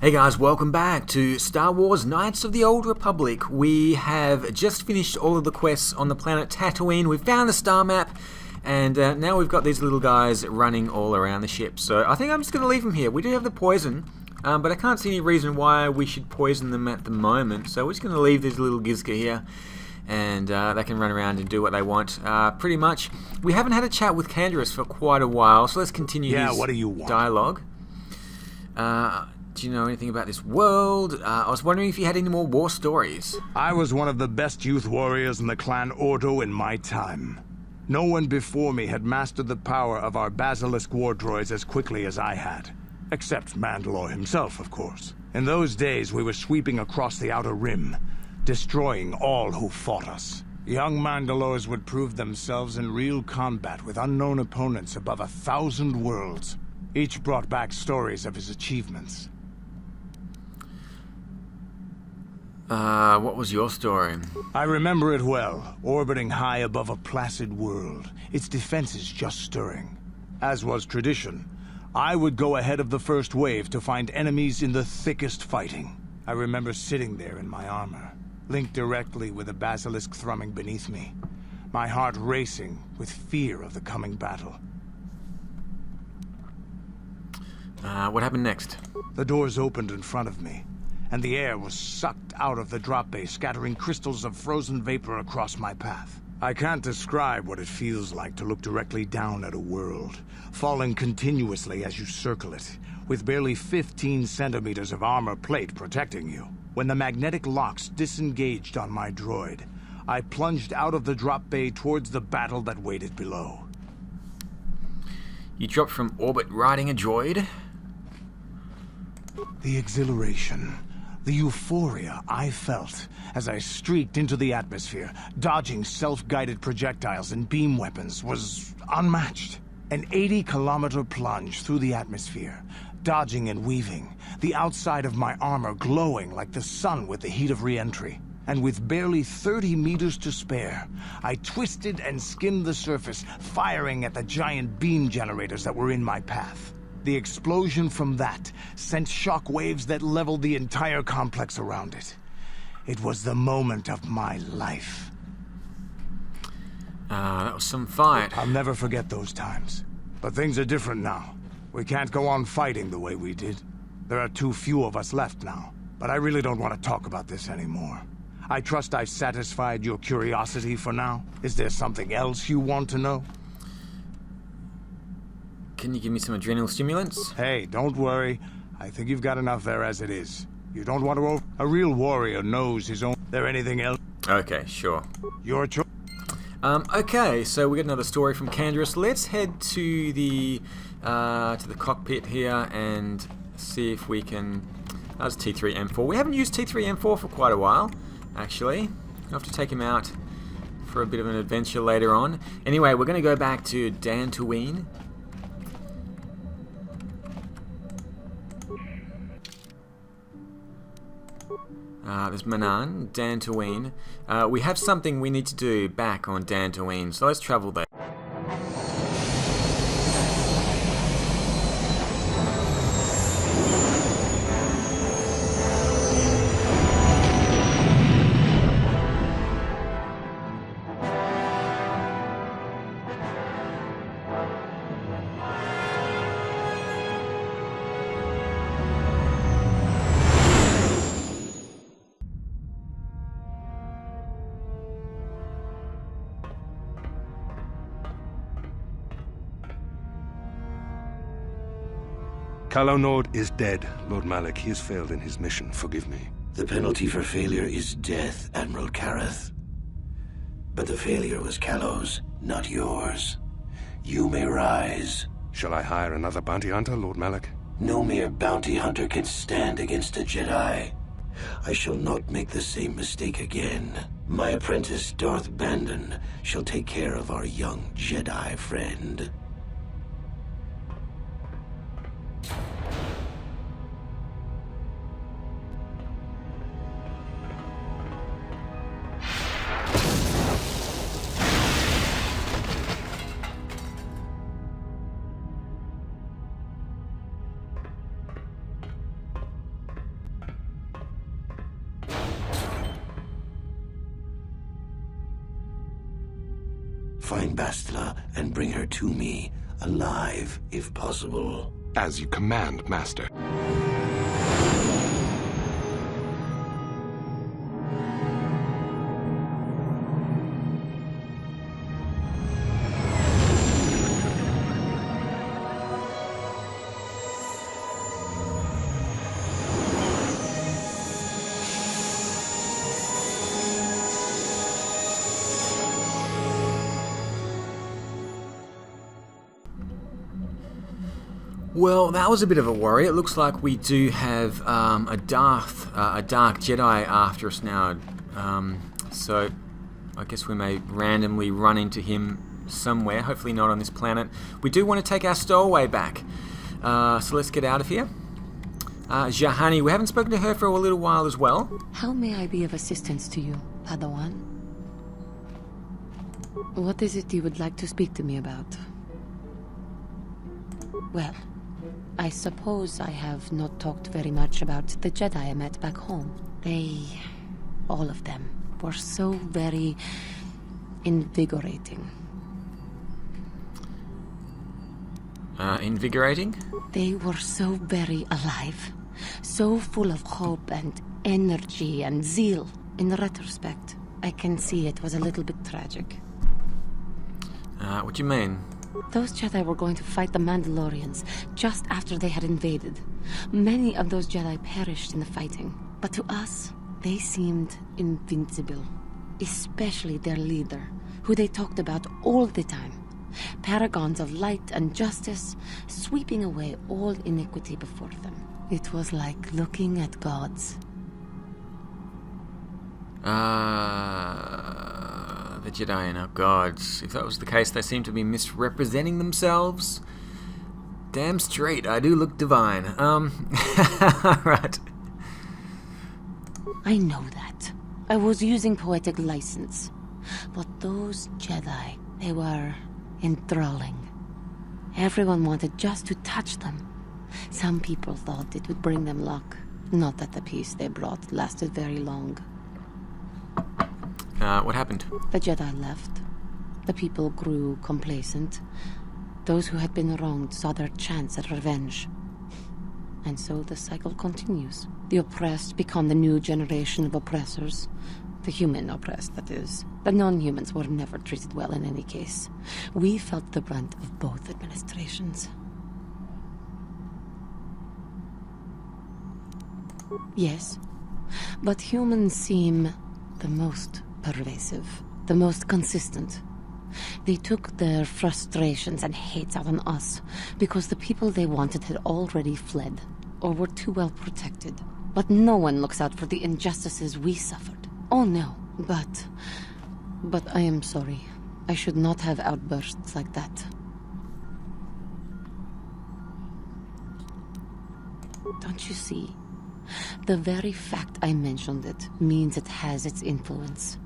Hey guys, welcome back to Star Wars Knights of the Old Republic. We have just finished all of the quests on the planet Tatooine. We've found the star map, and now we've got these little guys running all around the ship. So I think I'm just going to leave them here. We do have the poison, but I can't see any reason why we should poison them at the moment. So we're just going to leave these little Gizka here, and they can run around and do what they want. Pretty much. We haven't had a chat with Canderous for quite a while, so let's continue his what do you want? Dialogue. Do you know anything about this world? I was wondering if you had any more war stories. I was one of the best youth warriors in the clan Ordo in my time. No one before me had mastered the power of our basilisk war droids as quickly as I had. Except Mandalore himself, of course. In those days, we were sweeping across the Outer Rim, destroying all who fought us. Young Mandalores would prove themselves in real combat with unknown opponents above 1,000 worlds. Each brought back stories of his achievements. What was your story? I remember it well, orbiting high above a placid world, its defenses just stirring. As was tradition, I would go ahead of the first wave to find enemies in the thickest fighting. I remember sitting there in my armor, linked directly with a basilisk thrumming beneath me, my heart racing with fear of the coming battle. What happened next? The doors opened in front of me, and the air was sucked out of the drop bay, scattering crystals of frozen vapor across my path. I can't describe what it feels like to look directly down at a world, falling continuously as you circle it, with barely 15 centimeters of armor plate protecting you. When the magnetic locks disengaged on my droid, I plunged out of the drop bay towards the battle that waited below. You dropped from orbit riding a droid? The exhilaration, the euphoria I felt as I streaked into the atmosphere, dodging self-guided projectiles and beam weapons, was unmatched. An 80-kilometer plunge through the atmosphere, dodging and weaving, the outside of my armor glowing like the sun with the heat of re-entry. And with barely 30 meters to spare, I twisted and skimmed the surface, firing at the giant beam generators that were in my path. The explosion from that sent shock waves that leveled the entire complex around it. It was the moment of my life. That was some fight. I'll never forget those times. But things are different now. We can't go on fighting the way we did. There are too few of us left now. But I really don't want to talk about this anymore. I trust I've satisfied your curiosity for now. Is there something else you want to know? Can you give me some adrenal stimulants? Hey, don't worry. I think you've got enough there as it is. You don't want to A real warrior knows his own... There anything else? Okay, sure. Your choice. Okay, so we got another story from Canderous. Let's head to the cockpit here and see if we can... That's T3M4. We haven't used T3M4 for quite a while, actually. I'll have to take him out for a bit of an adventure later on. Anyway, we're going to go back to Dantooine. There's Manaan, Dantooine. We have something we need to do back on Dantooine, so let's travel there. Calo Nord is dead, Lord Malak. He has failed in his mission. Forgive me. The penalty for failure is death, Admiral Kareth. But the failure was Calo's, not yours. You may rise. Shall I hire another bounty hunter, Lord Malak? No mere bounty hunter can stand against a Jedi. I shall not make the same mistake again. My apprentice, Darth Bandon, shall take care of our young Jedi friend. Find Bastila and bring her to me, alive if possible. As you command, Master. Well, that was a bit of a worry. It looks like we do have a dark Jedi after us now. So I guess we may randomly run into him somewhere. Hopefully not on this planet. We do want to take our stowaway back. So let's get out of here. Jahani, we haven't spoken to her for a little while as well. How may I be of assistance to you, Padawan? What is it you would like to speak to me about? Well, I suppose I have not talked very much about the Jedi I met back home. They, all of them, were so very invigorating. Invigorating? They were so very alive, so full of hope and energy and zeal. In retrospect, I can see it was a little bit tragic. What do you mean? Those Jedi were going to fight the Mandalorians just after they had invaded. Many of those Jedi perished in the fighting, but to us, they seemed invincible. Especially their leader, who they talked about all the time. Paragons of light and justice, sweeping away all iniquity before them. It was like looking at gods. The Jedi are now gods. If that was the case, they seem to be misrepresenting themselves. Damn straight, I do look divine. Right. I know that. I was using poetic license. But those Jedi, they were enthralling. Everyone wanted just to touch them. Some people thought it would bring them luck. Not that the peace they brought lasted very long. What happened? The Jedi left. The people grew complacent. Those who had been wronged saw their chance at revenge. And so the cycle continues. The oppressed become the new generation of oppressors. The human oppressed, that is. The non-humans were never treated well in any case. We felt the brunt of both administrations. Yes, but humans seem the most pervasive, the most consistent. They took their frustrations and hates out on us because the people they wanted had already fled or were too well protected. But no one looks out for the injustices we suffered. Oh no, but I am sorry. I should not have outbursts like that. Don't you see? The very fact I mentioned it means it has its influence.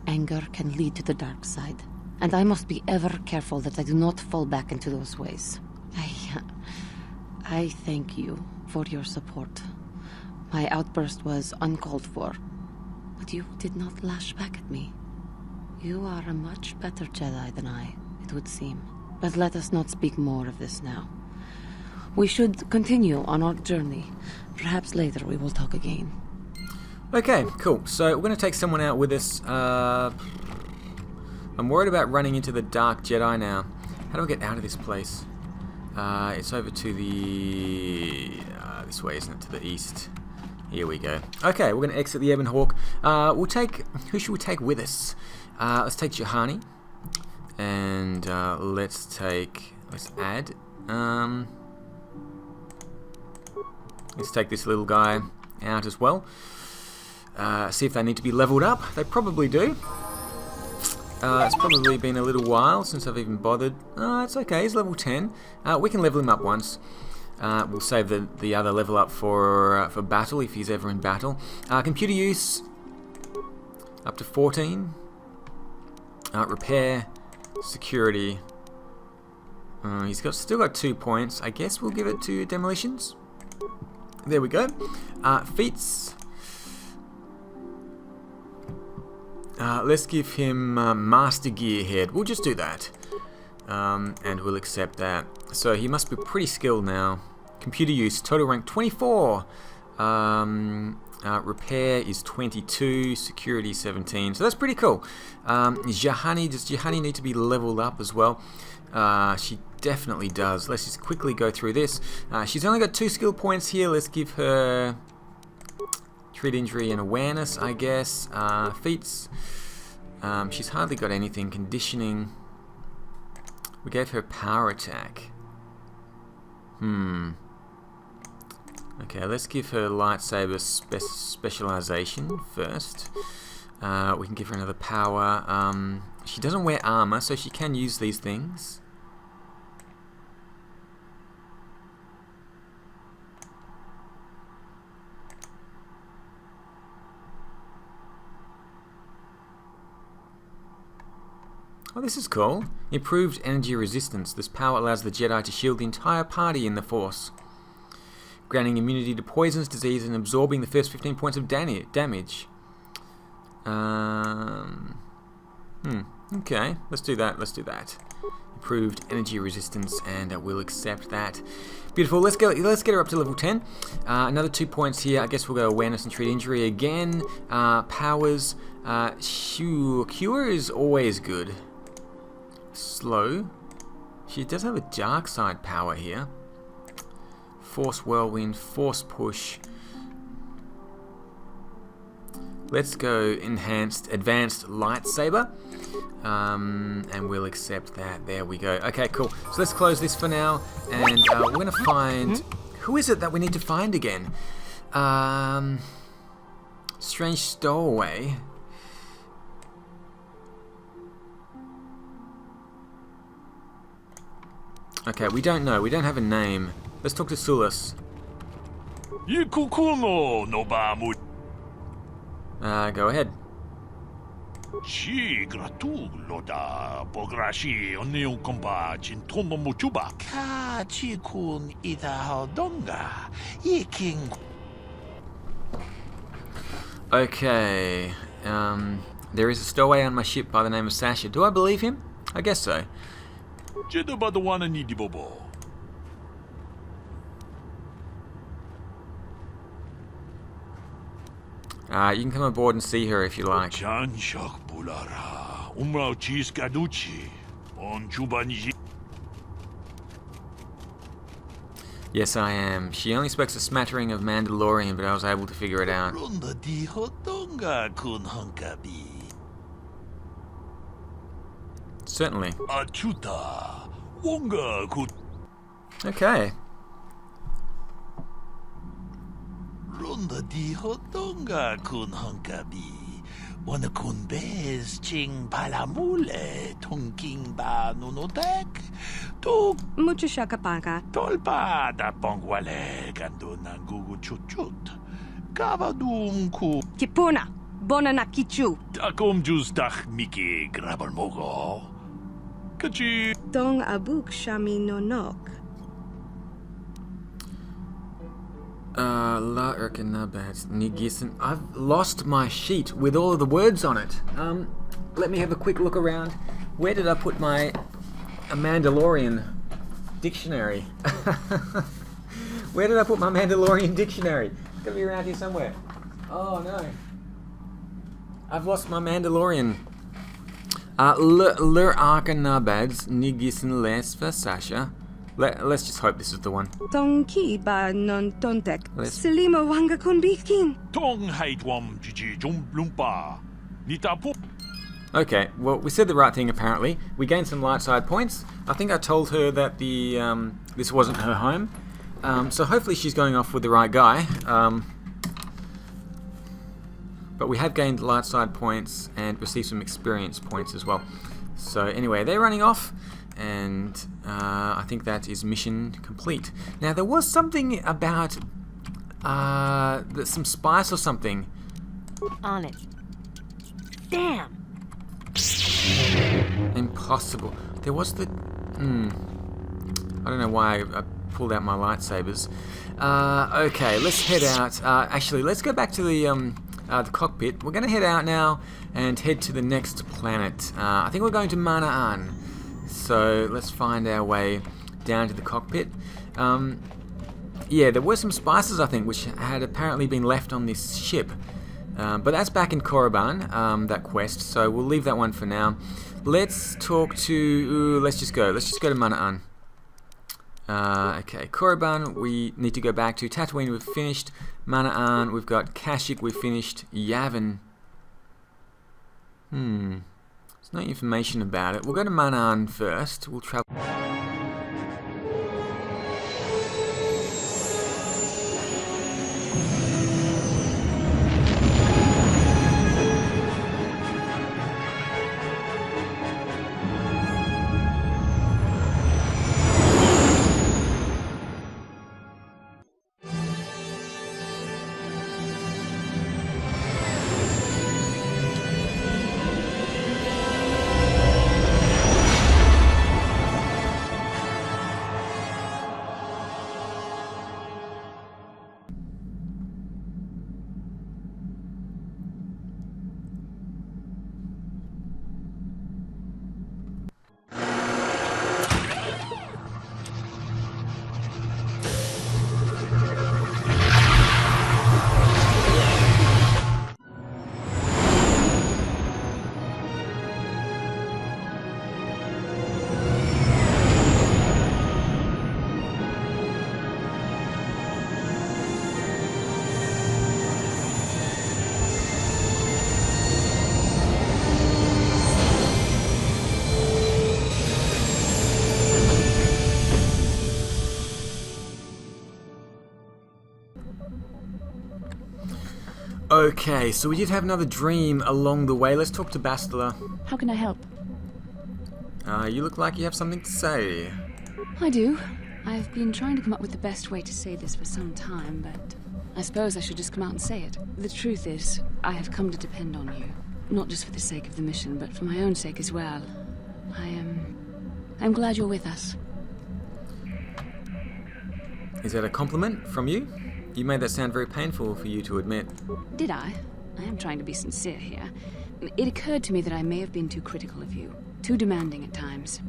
Anger can lead to the dark side, and I must be ever careful that I do not fall back into those ways. I thank you for your support. My outburst was uncalled for, but you did not lash back at me. You are a much better Jedi than I, it would seem. But let us not speak more of this now. We should continue on our journey. Perhaps later we will talk again. Okay, cool. So we're going to take someone out with us. I'm worried about running into the Dark Jedi now. How do I get out of this place? It's over to the... this way, isn't it? To the east. Here we go. Okay, we're going to exit the Ebon Hawk. We'll take... Who should we take with us? Let's take Jahani. And let's add... let's take this little guy out as well. See if they need to be leveled up. They probably do. It's probably been a little while since I've even bothered. It's okay, he's level 10. We can level him up once. We'll save the other level up for battle if he's ever in battle. Computer use up to 14. Repair, security. He's still got 2 points. I guess we'll give it to demolitions. There we go. Feats. Let's give him Master Gearhead. We'll just do that. And we'll accept that. So he must be pretty skilled now. Computer use, total rank 24. Repair is 22. Security 17. So that's pretty cool. Jahani, does Jahani need to be leveled up as well? She definitely does. Let's just quickly go through this. She's only got 2 skill points here. Let's give her treat injury and awareness, I guess. Feats. She's hardly got anything. Conditioning. We gave her power attack. Okay, let's give her lightsaber specialization first. We can give her another power. She doesn't wear armor, so she can use these things. Oh, this is cool. Improved energy resistance. This power allows the Jedi to shield the entire party in the Force, granting immunity to poisons, disease, and absorbing the first 15 points of damage. Okay, let's do that. Let's do that. Improved energy resistance, and we'll accept that. Beautiful. Let's get her up to level 10. Another 2 points here. I guess we'll go awareness and treat injury again. Powers. Cure is always good. Slow. She does have a dark side power here. Force whirlwind, force push. Let's go advanced lightsaber. And we'll accept that. There we go. Okay, cool. So let's close this for now. And we're going to find... Who is it that we need to find again? Strange stowaway. Okay, we don't know. We don't have a name. Let's talk to Sulis. Go ahead. Okay. There is a stowaway on my ship by the name of Sasha. Do I believe him? I guess so. You can come aboard and see her if you like. Yes, I am. She only speaks a smattering of Mandalorian, but I was able to figure it out. Certainly. Okay. Mucho shakapaka. Tolpa da pongwale kando nangugu chuchut. Kavadum ku. Kipuna. Bonana kichu. Takum justach miki grabelmogo. Kachi. Dong abuk shami nonok. La Erkanabat Nigisen. I've lost my sheet with all of the words on it. Let me have a quick look around. Where did I put my Mandalorian dictionary? Where did I put my Mandalorian dictionary? It's gotta be around here somewhere. Oh no. I've lost my Mandalorian. Lur Arkanabads Nigisen Les Sasha. Let's just hope this is the one. Tonki ba non tontek. Selima wanga konbikin. Tong haitwam jiji lumpa. Nitapu. Okay, well, we said the right thing apparently. We gained some light side points. I think I told her that the this wasn't her home. So hopefully she's going off with the right guy. But we have gained light side points and received some experience points as well. So anyway, they're running off. And I think that is mission complete. Now there was something about some spice or something. On it. Damn. Impossible. There was the. I don't know why I pulled out my lightsabers. Okay, let's head out. Actually, let's go back to the the cockpit. We're going to head out now and head to the next planet. I think we're going to Manaan. So let's find our way down to the cockpit. Yeah, there were some spices, I think, which had apparently been left on this ship. But that's back in Korriban, that quest, so we'll leave that one for now. Let's talk to... let's just go to Manaan. Okay, Korriban we need to go back to. Tatooine we've finished. Manaan, we've got Kashyyyk we've finished. Yavin. There's no information about it. We'll go to Manaan first. We'll travel... Okay, so we did have another dream along the way. Let's talk to Bastila. How can I help? You look like you have something to say. I do. I've been trying to come up with the best way to say this for some time, but I suppose I should just come out and say it. The truth is, I have come to depend on you. Not just for the sake of the mission, but for my own sake as well. I'm glad you're with us. Is that a compliment from you? You made that sound very painful for you to admit. Did I? I am trying to be sincere here. It occurred to me that I may have been too critical of you. Too demanding at times.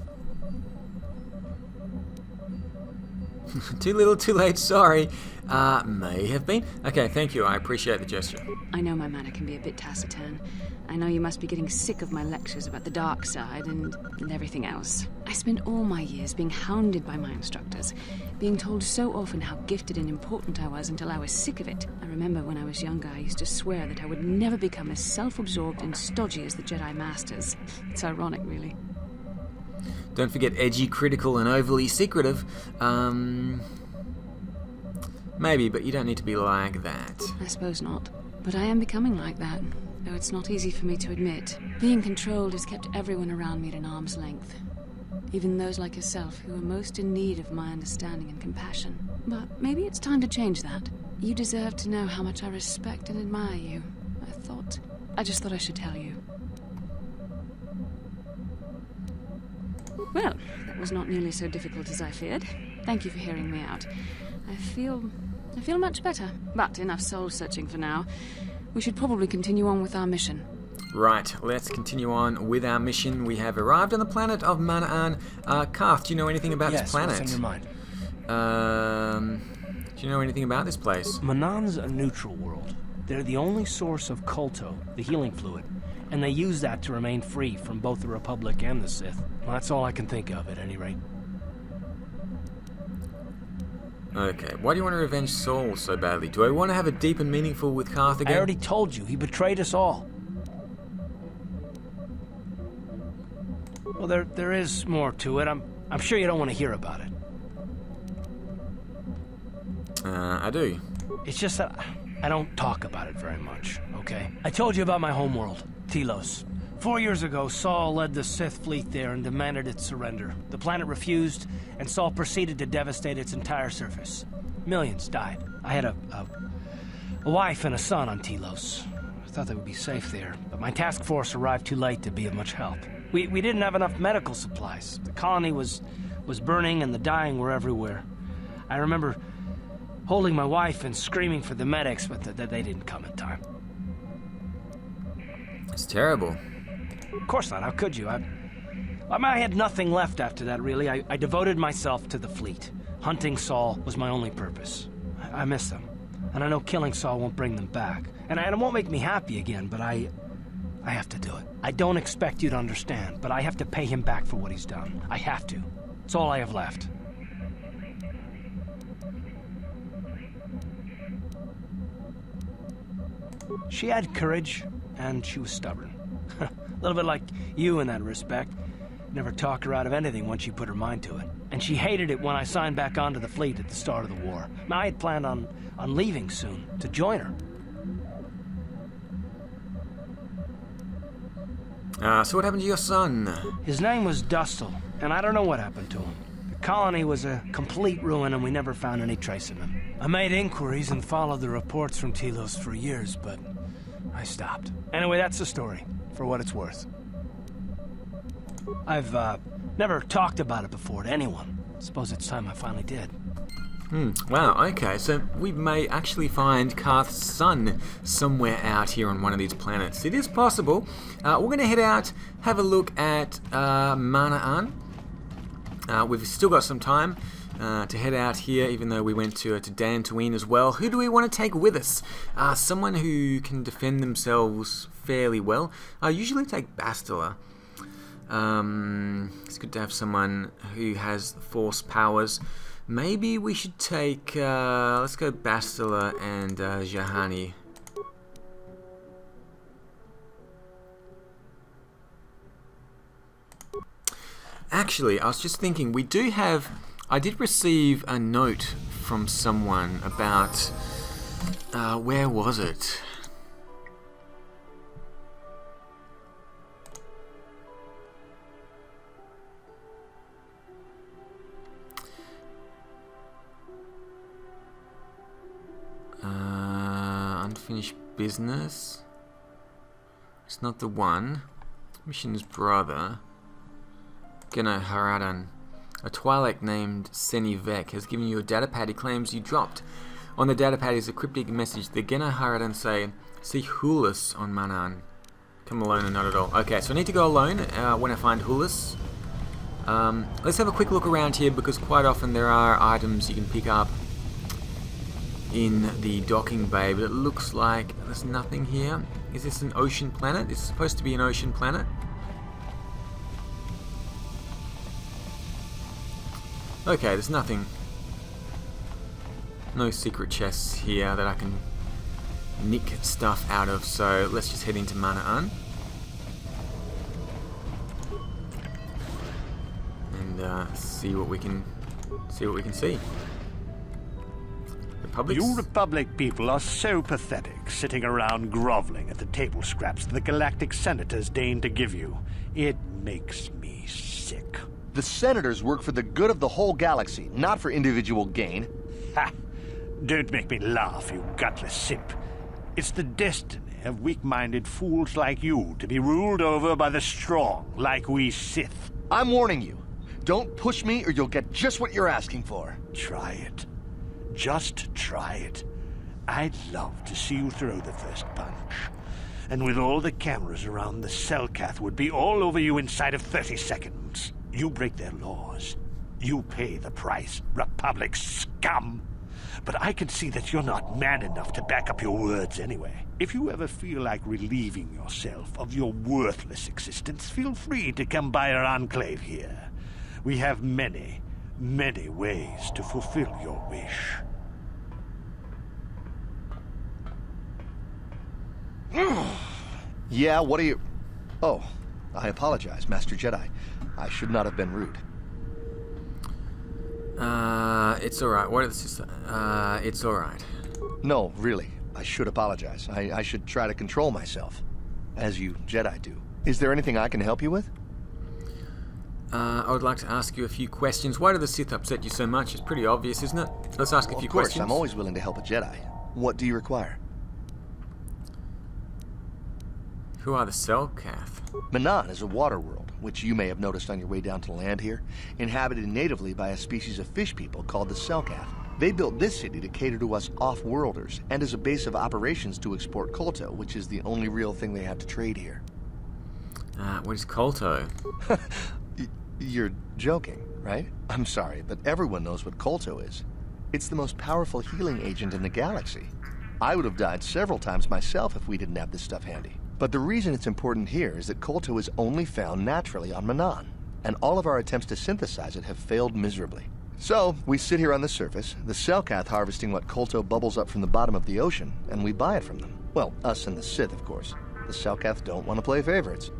Too little, too late, sorry. May have been. Okay, thank you, I appreciate the gesture. I know my manner can be a bit taciturn. I know you must be getting sick of my lectures about the dark side and everything else. I spent all my years being hounded by my instructors, being told so often how gifted and important I was until I was sick of it. I remember when I was younger, I used to swear that I would never become as self-absorbed and stodgy as the Jedi Masters. It's ironic, really. Don't forget edgy, critical, and overly secretive. Maybe, but you don't need to be like that. I suppose not. But I am becoming like that, though it's not easy for me to admit. Being controlled has kept everyone around me at an arm's length. Even those like yourself who are most in need of my understanding and compassion. But maybe it's time to change that. You deserve to know how much I respect and admire you. I just thought I should tell you. Well, that was not nearly so difficult as I feared. Thank you for hearing me out. I feel much better. But enough soul-searching for now. We should probably continue on with our mission. Right, let's continue on with our mission. We have arrived on the planet of Manaan. Karth, do you know anything about this planet? What's on your mind? Do you know anything about this place? Manaan's a neutral world. They're the only source of Kolto, the healing fluid, and they use that to remain free from both the Republic and the Sith. Well, that's all I can think of, at any rate. Okay, why do you want to revenge Saul so badly? Do I want to have a deep and meaningful with Karth again? I already told you, he betrayed us all. Well, there is more to it. I'm sure you don't want to hear about it. I do. It's just that I don't talk about it very much, okay? I told you about my homeworld, Telos. 4 years ago, Saul led the Sith fleet there and demanded its surrender. The planet refused, and Saul proceeded to devastate its entire surface. Millions died. I had a wife and a son on Telos. I thought they would be safe there, but my task force arrived too late to be of much help. We didn't have enough medical supplies. The colony was burning and the dying were everywhere. I remember holding my wife and screaming for the medics, but they didn't come in time. It's terrible. Of course not. How could you? I had nothing left after that, really. I devoted myself to the fleet. Hunting Saul was my only purpose. I miss them. And I know killing Saul won't bring them back. And it won't make me happy again, but I have to do it. I don't expect you to understand, but I have to pay him back for what he's done. I have to. It's all I have left. She had courage, and she was stubborn. A little bit like you in that respect. Never talked her out of anything once she put her mind to it. And she hated it when I signed back onto the fleet at the start of the war. I had planned on leaving soon, to join her. So what happened to your son? His name was Dustle, and I don't know what happened to him. The colony was a complete ruin, and we never found any trace of him. I made inquiries and followed the reports from Telos for years, but I stopped. Anyway, that's the story, for what it's worth. I've never talked about it before to anyone. Suppose it's time I finally did. Wow, okay, so we may actually find Karth's son somewhere out here on one of these planets. It is possible. We're going to head out, have a look at Manaan. We've still got some time to head out here, even though we went to Dantooine as well. Who do we want to take with us? Someone who can defend themselves fairly well. I usually take Bastila. It's good to have someone who has force powers. Maybe we should take, let's go Bastila and Jahani. Actually, I was just thinking, I did receive a note from someone about, where was it? Unfinished business. It's not the one. Mission's brother. Geno Haradan. A Twi'lek named Senivek has given you a datapad he claims you dropped. On the datapad is a cryptic message. The Geno Haradan say, see Hulis on Manaan. Come alone or not at all. Okay, so I need to go alone when I find Hulis. Let's have a quick look around here, because quite often there are items you can pick up in the docking bay, but it looks like there's nothing here. Is this an ocean planet? It's supposed to be an ocean planet. Okay, there's nothing. No secret chests here that I can nick stuff out of, so let's just head into Manaan. And see what we can see. You Republic people are so pathetic, sitting around groveling at the table scraps the Galactic Senators deign to give you. It makes me sick. The Senators work for the good of the whole galaxy, not for individual gain. Ha! Don't make me laugh, you gutless simp. It's the destiny of weak-minded fools like you to be ruled over by the strong, like we Sith. I'm warning you. Don't push me or you'll get just what you're asking for. Try it. Just try it. I'd love to see you throw the first punch. And with all the cameras around, the Selkath would be all over you inside of 30 seconds. You break their laws. You pay the price, Republic scum. But I can see that you're not man enough to back up your words anyway. If you ever feel like relieving yourself of your worthless existence, feel free to come by our enclave here. We have many ways to fulfill your wish. Yeah, what are you... Oh, I apologize, Master Jedi. I should not have been rude. It's alright. What is this? It's alright. No, really. I should apologize. I should try to control myself. As you Jedi do. Is there anything I can help you with? I would like to ask you a few questions. Why do the Sith upset you so much? It's pretty obvious, isn't it? Let's ask a few questions. Of course, I'm always willing to help a Jedi. What do you require? Who are the Selkath? Manaan is a water world, which you may have noticed on your way down to land here, inhabited natively by a species of fish people called the Selkath. They built this city to cater to us off-worlders, and as a base of operations to export Kolto, which is the only real thing they have to trade here. What is Kolto? You're joking, right? I'm sorry, but everyone knows what Kolto is. It's the most powerful healing agent in the galaxy. I would have died several times myself if we didn't have this stuff handy. But the reason it's important here is that Kolto is only found naturally on Manaan, and all of our attempts to synthesize it have failed miserably. So, we sit here on the surface, the Selkath harvesting what Kolto bubbles up from the bottom of the ocean, and we buy it from them. Well, us and the Sith, of course. The Selkath don't want to play favorites.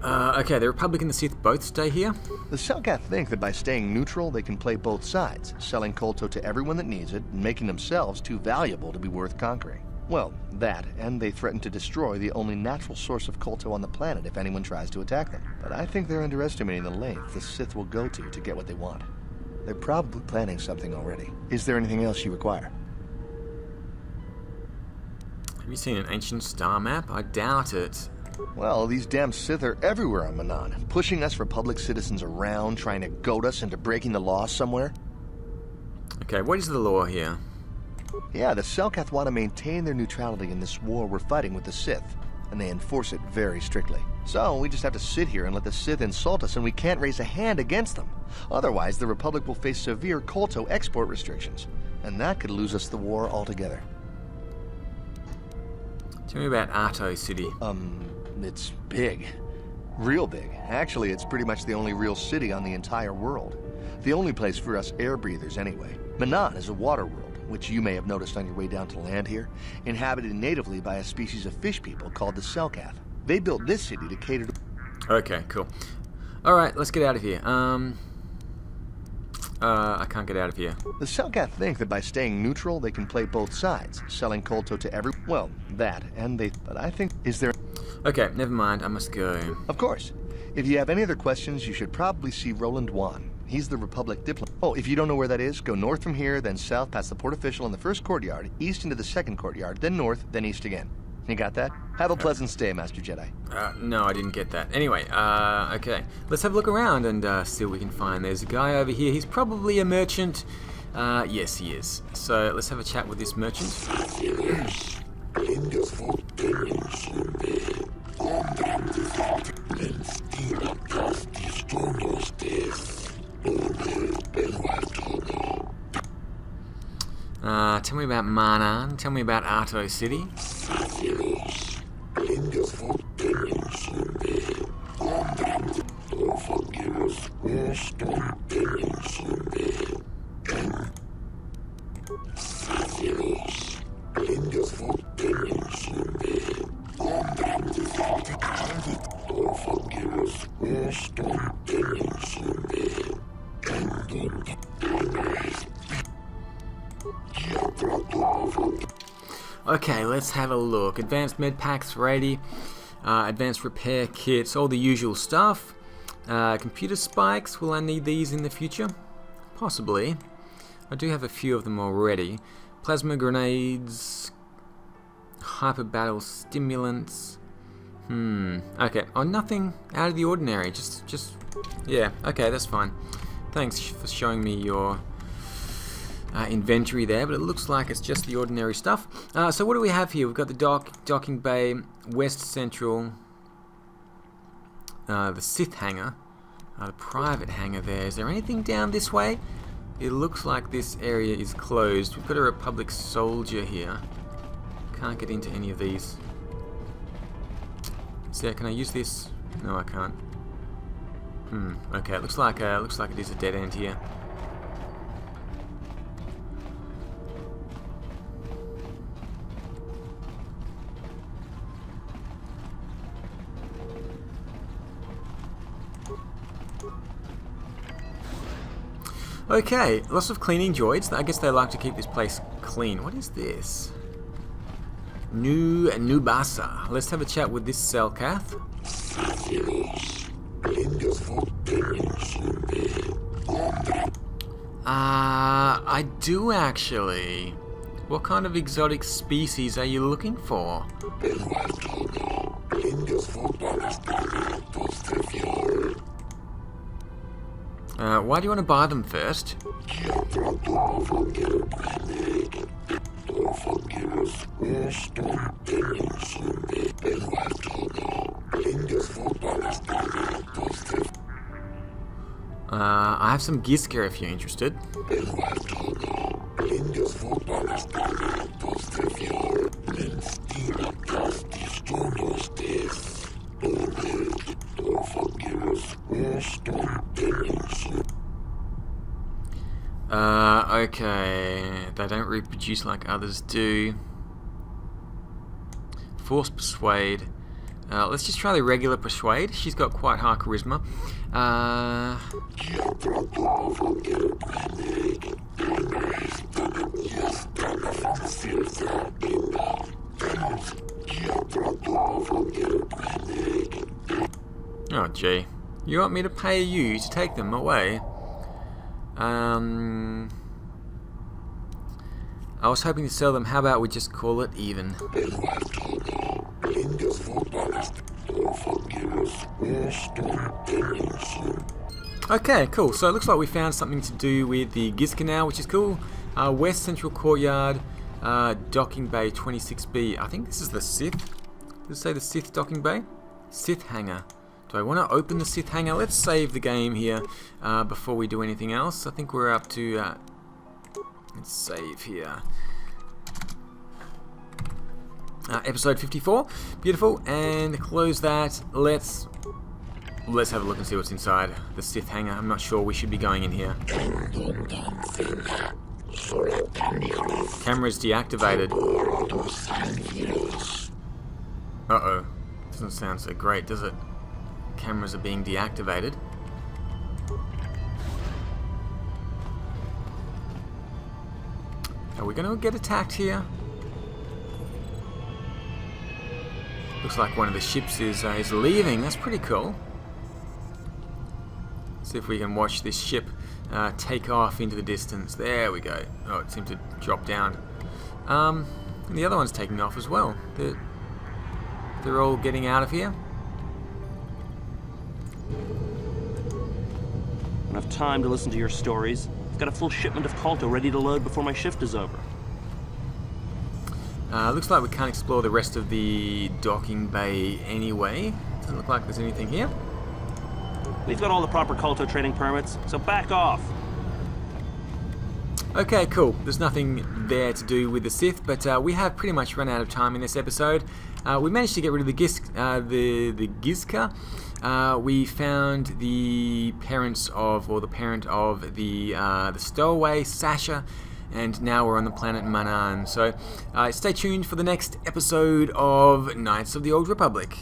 Okay, the Republic and the Sith both stay here? The Selkath think that by staying neutral, they can play both sides, selling Kolto to everyone that needs it, and making themselves too valuable to be worth conquering. Well, that, and they threaten to destroy the only natural source of Kolto on the planet if anyone tries to attack them. But I think they're underestimating the length the Sith will go to get what they want. They're probably planning something already. Is there anything else you require? Have you seen an ancient star map? I doubt it. Well, these damn Sith are everywhere on Manaan, pushing us Republic citizens around, trying to goad us into breaking the law somewhere. Okay, what is the law here? Yeah, the Selkath want to maintain their neutrality in this war we're fighting with the Sith, and they enforce it very strictly. So, we just have to sit here and let the Sith insult us, and we can't raise a hand against them. Otherwise, the Republic will face severe Kolto export restrictions, and that could lose us the war altogether. Tell me about Arto City. It's big. Real big. Actually, it's pretty much the only real city on the entire world. The only place for us air breathers, anyway. Manaan is a water world, which you may have noticed on your way down to land here, inhabited natively by a species of fish people called the Selkath. They built this city to cater to... Okay, cool. Alright, let's get out of here. I can't get out of here. The Selkath think that by staying neutral, they can play both sides, selling Kolto to every... Well, that, and they... But I think... Is there... Okay, never mind, I must go. Of course. If you have any other questions, you should probably see Roland Wan. He's the Republic diplomat. Oh, if you don't know where that is, go north from here, then south past the port official in the first courtyard, east into the second courtyard, then north, then east again. You got that? Have a pleasant stay, Master Jedi. No, I didn't get that. Anyway, okay. Let's have a look around and see what we can find. There's a guy over here. He's probably a merchant. Yes, he is. So let's have a chat with this merchant. Tell me about Manaan. Tell me about Arto City. Okay, let's have a look. Advanced med packs ready. Advanced repair kits, all the usual stuff. Computer spikes, will I need these in the future? Possibly. I do have a few of them already. Plasma grenades. Hyper battle stimulants. Okay. Oh, nothing out of the ordinary. Just yeah. Okay, that's fine. Thanks for showing me your inventory there, but it looks like it's just the ordinary stuff. So what do we have here? We've got the docking bay, West Central, the Sith hangar, the private hangar there. Is there anything down this way? It looks like this area is closed. We've got a Republic soldier here. Can't get into any of these. So can I use this? No, I can't. Okay, it looks like it is a dead end here. Okay, lots of cleaning droids. I guess they like to keep this place clean. What is this? New Nubasa. Let's have a chat with this Selkath. I do actually. What kind of exotic species are you looking for? Why do you want to buy them first? have some Gizka if you're interested. Okay. They don't reproduce like others do. Force Persuade. Let's just try the regular Persuade. She's got quite high charisma. Oh, gee. You want me to pay you to take them away? I was hoping to sell them. How about we just call it even? Okay, cool. So it looks like we found something to do with the Gizka now, which is cool. West Central Courtyard, Docking Bay 26B. I think this is the Sith. Does it say the Sith Docking Bay? Sith Hangar. Do I want to open the Sith Hangar? Let's save the game here before we do anything else. I think we're up to... let's save here. Episode 54. Beautiful. And close that. Let's have a look and see what's inside the Sith Hangar. I'm not sure we should be going in here. Camera's deactivated. Uh-oh. Doesn't sound so great, does it? Cameras are being deactivated. Are we going to get attacked here? Looks like one of the ships is leaving. That's pretty cool. See if we can watch this ship take off into the distance. There we go. Oh, it seemed to drop down. And the other one's taking off as well. They're all getting out of here. I don't have time to listen to your stories. I've got a full shipment of Colto ready to load before my shift is over. Looks like we can't explore the rest of the docking bay anyway. Doesn't look like there's anything here. We've got all the proper Colto trading permits, so back off. Okay, cool. There's nothing there to do with the Sith, but we have pretty much run out of time in this episode. We managed to get rid of the Gizka. We found the parents of, or the parent of the stowaway, Sasha, and now we're on the planet Manaan. So stay tuned for the next episode of Knights of the Old Republic.